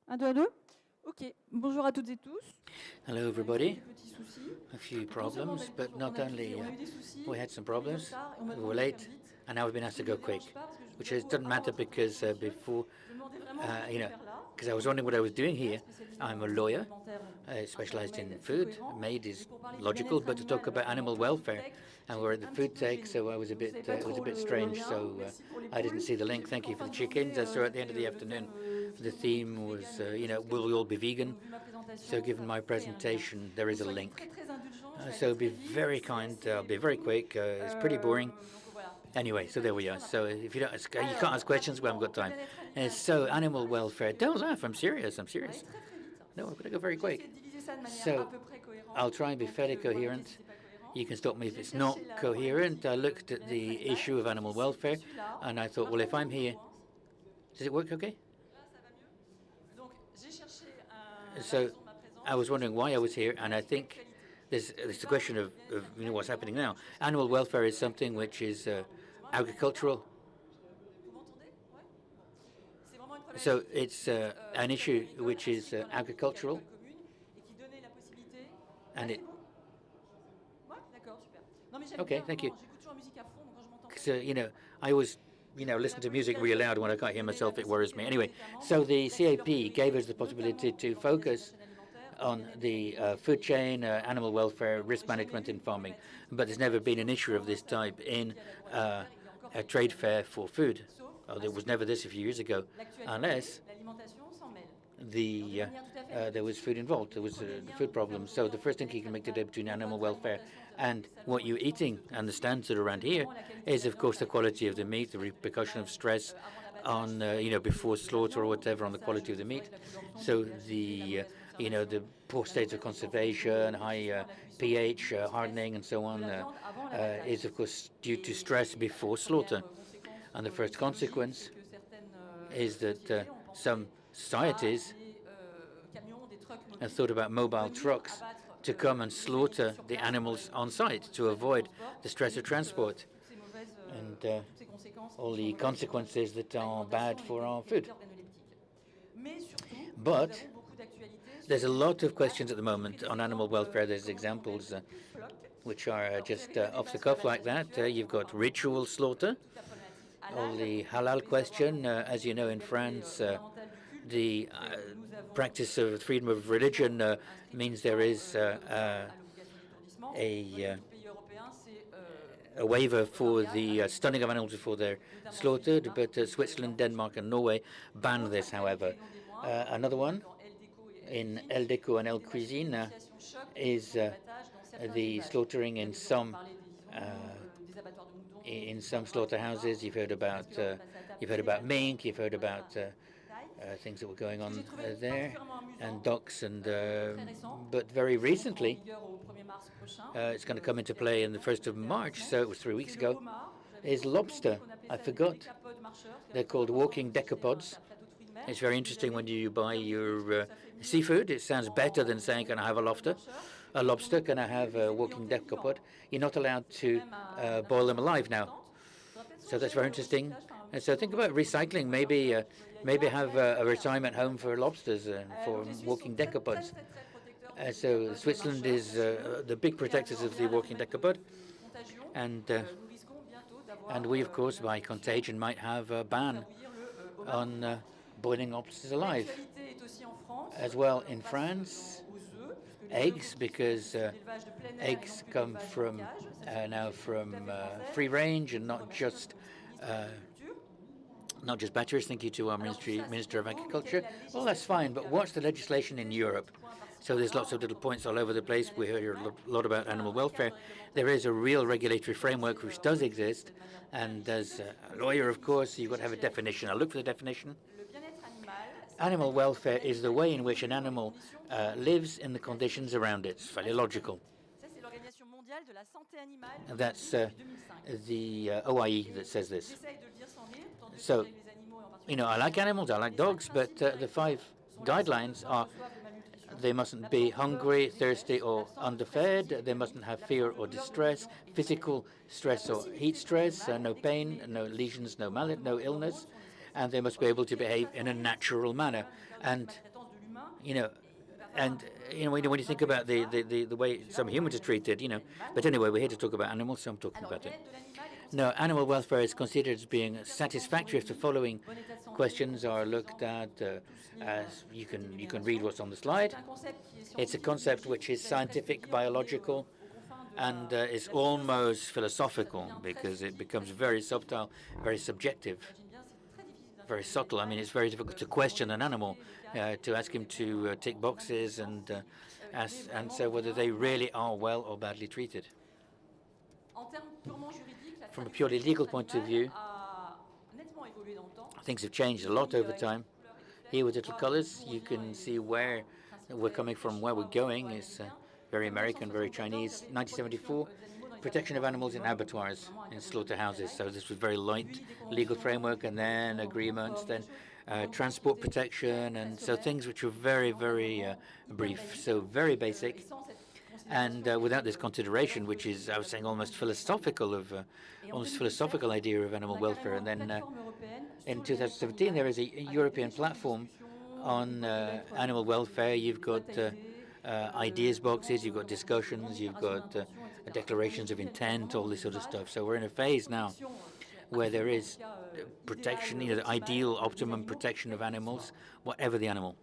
Un, deux, à deux. Ok. Bonjour à toutes et tous. Hello, On a eu everybody. quelques petits soucis. A few Non seulement problems, avec but bonjour, not only on a eu des soucis, we had some on a eu du problems, retard et on m'a we were demandé de faire late, vite. and now we've been asked Si to je go ne dérange quick, pas, parce que je which vous is, avoue, doesn't avant matter votre because introduction, before, je me demandais vraiment ce que je you venais know, faire là. because I was Donc, wondering what I was doing Claire, here. spécialisée I'm dans a le secteur lawyer, alimentaire, un corps de specialized in mail très food. cohérent. Made Et is pour parler du logical, bien-être but to animal talk about animal dans la food welfare, tech, and j'ai we're été at the un petit food peu tech, gênée. so I was a Je ne savais bit, pas it was trop a bit le strange. lien. So Merci pour les I didn't poules. see the J'ai link. vu Thank qu'en you for fin the de journée, chickens. So at the end of c'était the le thème afternoon, the Vivons theme plus was, vegan will we all be vegan? Donc, vu ma So présentation, given ça my fait un lien. presentation, there Donc, is a soyez link. très très indulgents. Je vais So aller be très vite. very C'est kind. assez I'll be very doux. quick. It's pretty boring. Donc voilà. Anyway, so Pas de there we questions, are. on n'a So pas le temps. if you don't, you can't Alors, ask questions, we haven't rapidement, got le time. bien-être And animal, so c'est une animal vaste welfare. sujet. Don't laugh. I'm serious. I'm On va aller serious. très très vite. No, I'm gonna go very J'ai essayé quick. de diviser ça de manière à So peu près cohérente. I'll try and be Donc, fairly vous m'arrêtez coherent. si c'est pas cohérent. You can stop me if J'ai it's not cherché la coherent. I problématique looked du at bien-être the animal. issue of animal Je welfare, suis là. and I Ça thought, marche well, pas if bien I'm pour here, vous, hein. does it work okay? Là, ça va mieux. Donc, j'ai cherché la So raison de ma présence. I was wondering why I was here, and I think there's the question of what's happening now. Animal welfare is something which is agricultural. Vous m'entendez? Ouais. Bon. C'est vraiment une So problématique it's an issue which is agricultural, et qui donnait la possibilité. and Là, it. c'est bon? Ouais, d'accord, super. Non, mais j'aime Okay, bien, thank you. vraiment, j'écoute toujours la musique à fond, donc quand je m'entends. So I always listen to music really loud when I can't hear myself. It worries me. Anyway, so the CAP gave us the possibility to focus on the food chain, animal welfare, risk management in farming. But there's never been an issue of this type in a trade fair for food. Oh, there was never this a few years ago, unless there was food involved. There was the food problem. So the first thing you can make today between animal welfare and what you're eating and the standards around here is, of course, the quality of the meat, the repercussion of stress on, before slaughter or whatever, on the quality of the meat. So the poor state of conservation, high pH, hardening, and so on is, of course, due to stress before slaughter. And the first consequence is that some societies have thought about mobile trucks to come and slaughter the animals on site to avoid the stress of transport and all the consequences that are bad for our food. But there's a lot of questions at the moment on animal welfare. There's examples which are just off the cuff like that. You've got ritual slaughter, or the halal question. As you know, in France, the practice of freedom of religion means there is a waiver for the stunning of animals before they're slaughtered, but Switzerland, Denmark, and Norway ban this, however. Another one in El Deco and El Cuisine is the slaughtering in some slaughterhouses. You've heard about mink. You've heard about things that were going on there, and ducks, and but very recently, it's going to come into play in the 1st of March, so it was 3 weeks ago, is lobster. I forgot. They're called walking decapods. It's very interesting when you buy your seafood. It sounds better than saying, can I have a lobster? A lobster, can I have a walking decapod? You're not allowed to boil them alive now. So that's very interesting. And so think about recycling. Maybe have a retirement home for lobsters and for walking decapods. So Switzerland is the big protectors of the walking decapod, and we, of course, by contagion, might have a ban on boiling lobsters alive. As well in France, eggs, because eggs come from now from free range and not just batteries. Thank you to our Minister of Agriculture. Well, that's fine, but what's the legislation in Europe? So there's lots of little points all over the place. We hear a lot about animal welfare. There is a real regulatory framework which does exist, and as a lawyer, of course, you've got to have a definition. I'll look for the definition. Animal welfare is the way in which an animal lives in the conditions around it. It's fairly logical. And that's the OIE that says this. So, I like animals, I like dogs, but the 5 guidelines are: they mustn't be hungry, thirsty, or underfed. They mustn't have fear or distress, physical stress or heat stress, no pain, no lesions, no illness, and they must be able to behave in a natural manner. And you know, and when you think about the way some humans are treated, But anyway, we're here to talk about animals, so I'm talking about it. No, animal welfare is considered as being satisfactory if the following questions are looked at. As you can read what's on the slide. It's a concept which is scientific, biological, and is almost philosophical because it becomes very subtle, very subjective, very subtle. I mean, it's very difficult to question an animal, to ask him to tick boxes and answer whether they really are well or badly treated. From a purely legal point of view, things have changed a lot over time. Here with little colors, you can see where we're coming from, where we're going. It's very American, very Chinese. 1974, protection of animals in abattoirs, in slaughterhouses. So this was very light legal framework, and then agreements, then transport protection, and so things which were very, very brief, so very basic. And without this consideration, which is, I was saying, almost philosophical idea of animal welfare. And then in 2017, there is a European platform on animal welfare. You've got ideas boxes, you've got discussions, you've got declarations of intent, all this sort of stuff. So we're in a phase now where there is protection, the ideal, optimum protection of animals, whatever the animal.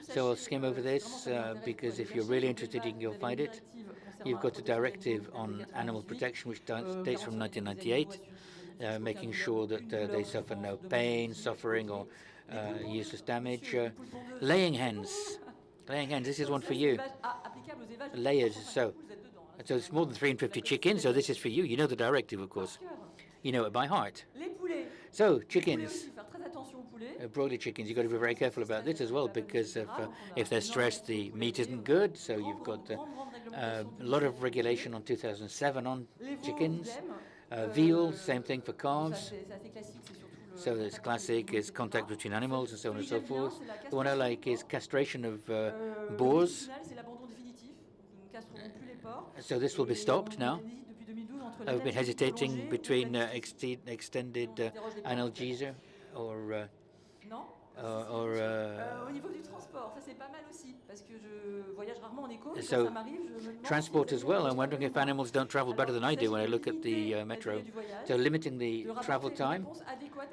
So I'll skim over this because if you're really interested, you'll find it. You've got a directive on animal protection which dates from 1998, making sure that they suffer no pain, suffering, or useless damage. Laying hens, this is one for you. Layers, so it's more than 350 chickens, so this is for you. You know the directive, of course. You know it by heart. So, chickens. Broiler chickens, you've got to be very careful about this as well, because if they're stressed, the meat isn't good. So you've got a lot of regulation on 2007 on chickens. Veal, same thing for calves. So it's classic, is contact between animals and so on and so forth. The one I like is castration of boars. So this will be stopped now. I've been hesitating between extended analgesia or so transport as well. I'm wondering if animals don't travel better than I do when I look at the metro. So limiting the travel time,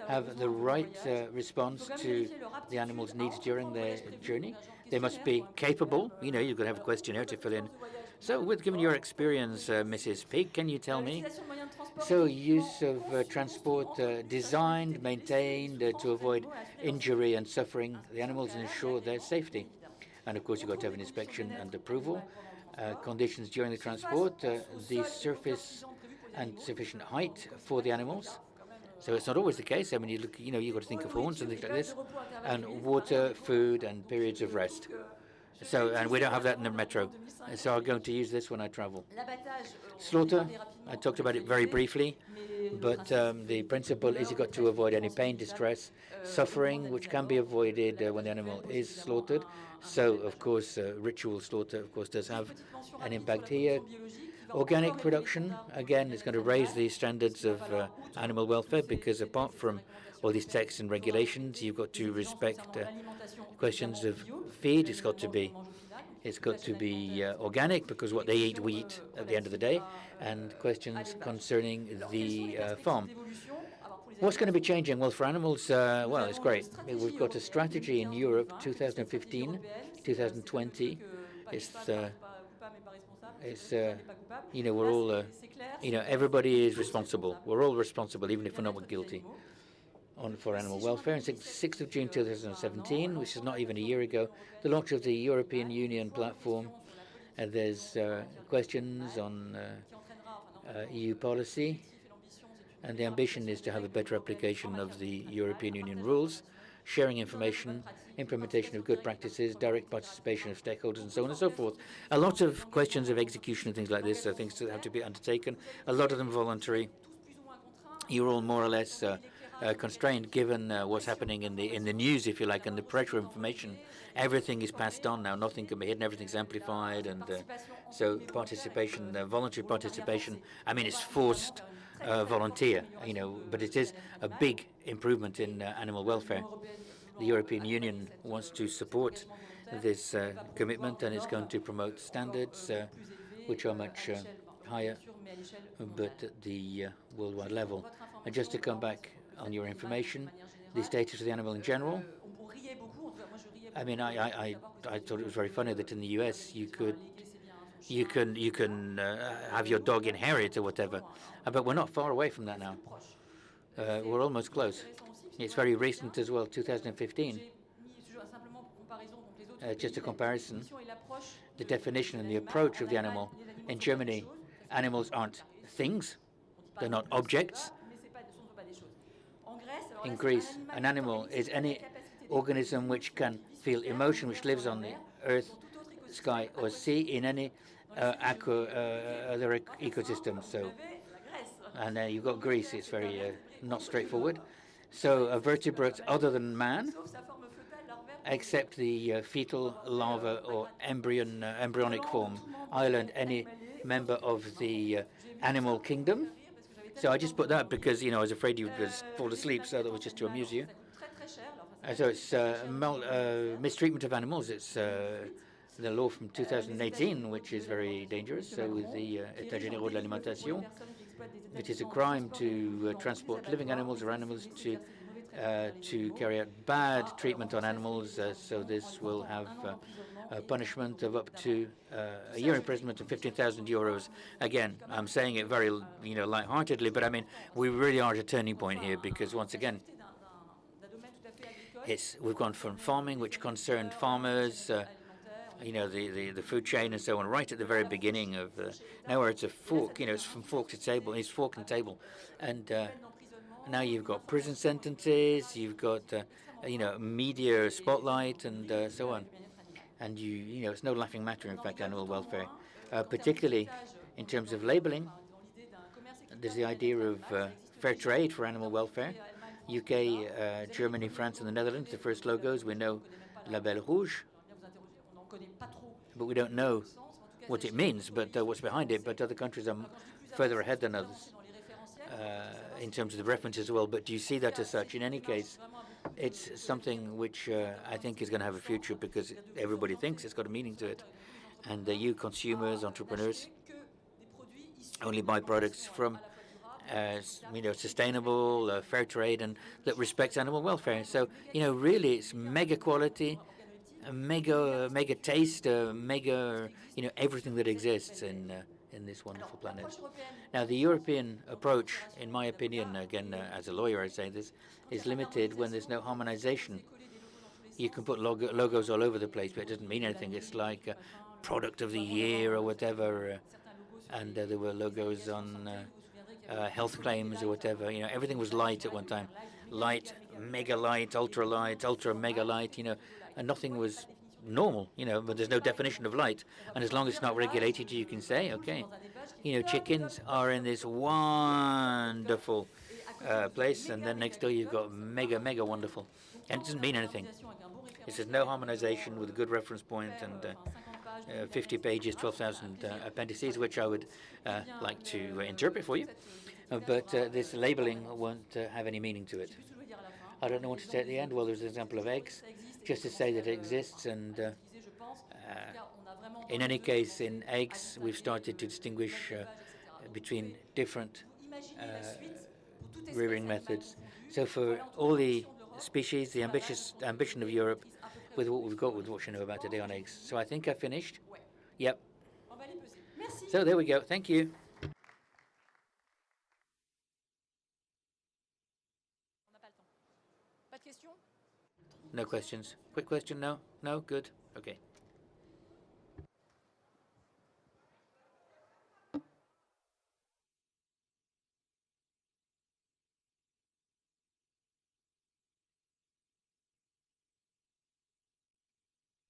have the right response to the animal's needs during their journey. They must be capable. You've got to have a questionnaire to fill in. So, given your experience, Mrs. Pig, can you tell me? So, use of transport designed, maintained to avoid injury and suffering the animals and ensure their safety. And of course, you've got to have an inspection and approval. Conditions during the transport, the surface and sufficient height for the animals. So it's not always the case. I mean, you've got to think of horns and things like this, and water, food, and periods of rest. So, and we don't have that in the metro. So I'm going to use this when I travel. Slaughter, I talked about it very briefly, but the principle is you've got to avoid any pain, distress, suffering, which can be avoided when the animal is slaughtered. So, of course, ritual slaughter, of course, does have an impact here. Organic production, again, is going to raise the standards of animal welfare because apart from all these texts and regulations, you've got to respect questions of feed. It's got to be organic because what they eat, we eat at the end of the day, and questions concerning the farm. What's going to be changing? Well, for animals, well, it's great. We've got a strategy in Europe, 2015, 2020. We're all, everybody is responsible. We're all responsible, even if we're not guilty, for animal welfare. And 6th of June 2017, which is not even a year ago, the launch of the European Union platform. There's questions on EU policy, and the ambition is to have a better application of the European Union rules, sharing information, implementation of good practices, direct participation of stakeholders, and so on and so forth. A lot of questions of execution and things like this, things that have to be undertaken, a lot of them voluntary. You're all more or less constrained given what's happening in the news, if you like, and the pressure of information. Everything is passed on now. Nothing can be hidden. Everything's amplified, and so participation, voluntary participation. I mean, it's forced volunteer, but it is a big improvement in animal welfare. The European Union wants to support this commitment and is going to promote standards which are much higher, but at the worldwide level. And just to come back on your information, the status of the animal in general, I mean, I thought it was very funny that in the US you can have your dog inherit or whatever, but we're not far away from that now. We're almost close. It's very recent as well, 2015. Just a comparison, the definition and the approach of the animal. In Germany, animals aren't things, they're not objects. In Greece, an animal is any organism which can feel emotion, which lives on the earth, sky, or sea in any other ecosystem. So, and you've got Greece. It's very not straightforward. So, vertebrates other than man, except the fetal, larva, or embryonic form, island, any member of the animal kingdom. So I just put that because, I was afraid you would fall asleep, so that was just to amuse you. So it's mistreatment of animals. It's the law from 2018, which is very dangerous. So with the États généraux de l'alimentation, it is a crime to transport living animals or animals to carry out bad treatment on animals. So this will have a punishment of up to a year imprisonment of 15,000 euros. Again, I'm saying it very, lightheartedly, but I mean, we really are at a turning point here because once again, we've gone from farming, which concerned farmers, the food chain and so on, right at the very beginning of now where it's a fork, it's from fork to table, it's fork and table, and now you've got prison sentences, you've got media spotlight and so on. And it's no laughing matter, in fact, animal welfare, particularly in terms of labeling. There's the idea of fair trade for animal welfare. UK, Germany, France, and the Netherlands, the first logos. We know Label Rouge, but we don't know what it means, but what's behind it. But other countries are further ahead than others in terms of the reference as well. But do you see that as such? In any case, it's something which I think is going to have a future because everybody thinks it's got a meaning to it. And you consumers, entrepreneurs, only buy products from sustainable, fair trade, and that respects animal welfare. So, really it's mega quality, mega taste, mega, everything that exists in this wonderful planet. Now, the European approach, in my opinion, again, as a lawyer, I say this, is limited when there's no harmonization. You can put logos all over the place, but it doesn't mean anything. It's like product of the year or whatever, and there were logos on health claims or whatever. Everything was light at one time. Light, mega light, ultra mega light, and nothing was normal, but there's no definition of light. And as long as it's not regulated, you can say, okay, chickens are in this wonderful place, and then next door you've got mega wonderful. And it doesn't mean anything. It says no harmonization with a good reference point and 50 pages, 12,000 appendices, which I would like to interpret for you. But this labeling won't have any meaning to it. I don't know what to say at the end. Well, there's an example of eggs, just to say that it exists. And in any case, in eggs, we've started to distinguish between different rearing methods. So for all the species, the ambition of Europe, with what we've got, with what you know about today on eggs. So I think I finished. Yep. So there we go. Thank you. No questions. Quick question? No? No? Good. Okay.